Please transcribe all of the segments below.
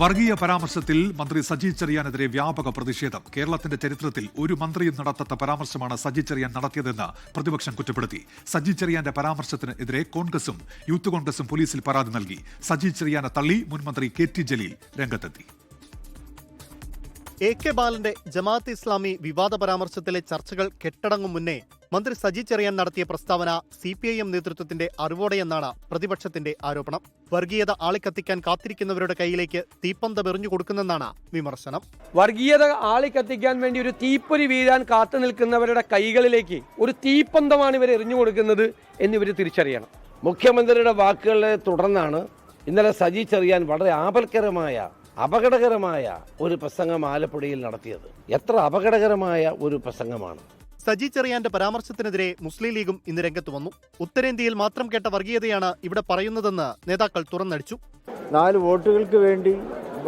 വർഗീയ പരാമർശത്തിൽ മന്ത്രി സജി ചെറിയാനെതിരെ വ്യാപക പ്രതിഷേധം. കേരളത്തിന്റെ ചരിത്രത്തിൽ ഒരു മന്ത്രിയും നടത്താത്ത പരാമർശമാണ് സജി ചെറിയാൻ നടത്തിയതെന്ന് പ്രതിപക്ഷം കുറ്റപ്പെടുത്തി. സജി ചെറിയാന്റെ പരാമർശത്തിനെതിരെ കോൺഗ്രസും യൂത്ത് കോൺഗ്രസും പോലീസിൽ പരാതി നൽകി. സജി ചെറിയാനെ തള്ളി മുൻമന്ത്രി കെ.ടി. ജലീൽ രംഗത്തെത്തി. എ കെ ബാലന്റെ ജമാഅത്ത് ഇസ്ലാമി വിവാദ പരാമർശത്തിലെ ചർച്ചകൾ കെട്ടടങ്ങും മുന്നേ മന്ത്രി സജി ചെറിയാൻ നടത്തിയ പ്രസ്താവന CPIM നേതൃത്വത്തിന്റെ അറിവോടെയെന്നാണ് പ്രതിപക്ഷത്തിന്റെ ആരോപണം. വർഗീയത ആളിക്കത്തിക്കാൻ കാത്തിരിക്കുന്നവരുടെ കയ്യിലേക്ക് തീപ്പന്തമെറിഞ്ഞു കൊടുക്കുന്നെന്നാണ് വിമർശനം. വർഗീയത ആളിക്കത്തിക്കാൻ വേണ്ടി ഒരു തീപ്പൊരി വീഴാൻ കാത്തു നിൽക്കുന്നവരുടെ കൈകളിലേക്ക് ഒരു തീപ്പന്തമാണ് ഇവർ എറിഞ്ഞു കൊടുക്കുന്നത് എന്നിവർ തിരിച്ചറിയണം. മുഖ്യമന്ത്രിയുടെ വാക്കുകളെ തുടർന്നാണ് ഇന്നലെ സജി ചെറിയാൻ വളരെ അപകടകരമായ ഒരു പ്രസംഗം ആലപ്പുഴയിൽ നടത്തിയത്. എത്ര അപകടകരമായ ഒരു പ്രസംഗമാണ്. സജി ചെറിയാന്റെ പരാമർശത്തിനെതിരെ മുസ്ലിം ലീഗും ഇന്ന് രംഗത്ത് വന്നു. ഉത്തരേന്ത്യയിൽ മാത്രം കേട്ട വർഗീയതയാണ് ഇവിടെ പറയുന്നതെന്ന് നേതാക്കൾ തുറന്നടിച്ചു. 4 വോട്ടുകൾക്ക് വേണ്ടി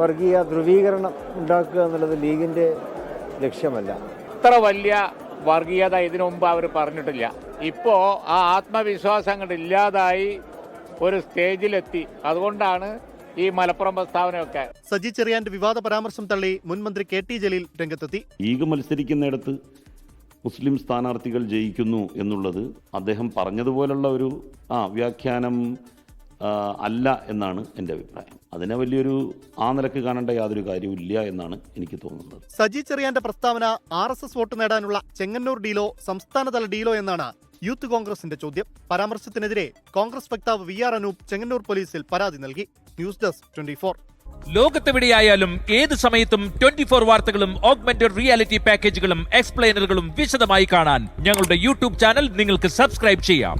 വർഗീയ ധ്രുവീകരണം ഉണ്ടാക്കുക എന്നുള്ളത് ലീഗിന്റെ ലക്ഷ്യമല്ല. ഇത്ര വലിയ വർഗീയത ഇതിനു മുമ്പ് അവർ പറഞ്ഞിട്ടില്ല. ഇപ്പോ ആ ആത്മവിശ്വാസം അങ്ങോട്ട് ഇല്ലാതായി ഒരു സ്റ്റേജിലെത്തി. അതുകൊണ്ടാണ് ഈ മലപ്പുറം പ്രസ്താവനയൊക്കെ. സജി ചെറിയാന്റെ വിവാദ പരാമർശം തള്ളി മുൻമന്ത്രി കെ.ടി. ജലീൽ രംഗത്തെത്തി. ലീഗ് മത്സരിക്കുന്നിടത്ത് മുസ്ലിം സ്ഥാനാർത്ഥികൾ ജയിക്കുന്നു എന്നുള്ളത് അദ്ദേഹം പറഞ്ഞതുപോലുള്ള ഒരു വ്യാഖ്യാനം അല്ല എന്നാണ് എൻ്റെ അഭിപ്രായം. അതിനെ വലിയൊരു നിലക്ക് കാണേണ്ട യാതൊരു കാര്യമില്ല എന്നാണ് എനിക്ക് തോന്നുന്നത്. സജി ചെറിയാന്റെ പ്രസ്താവന RSS വോട്ട് നേടാനുള്ള ചെങ്ങന്നൂർ ഡീലോ സംസ്ഥാനതല ഡീലോ എന്നാണ് യൂത്ത് കോൺഗ്രസിന്റെ ചോദ്യം. പരാമർശത്തിനെതിരെ കോൺഗ്രസ് വക്താവ് VR അനൂപ് ചെങ്ങന്നൂർ പോലീസിൽ പരാതി നൽകി. News desk 24. ലോകത്തെവിടെയായാലും ഏത് സമയത്തും 24 വാർത്തകളും ഓഗ്മെന്റഡ് റിയാലിറ്റി പാക്കേജുകളും എക്സ്പ്ലെയിനറുകളും വിശദമായി കാണാൻ ഞങ്ങളുടെ യൂട്യൂബ് ചാനൽ നിങ്ങൾക്ക് സബ്സ്ക്രൈബ് ചെയ്യാം.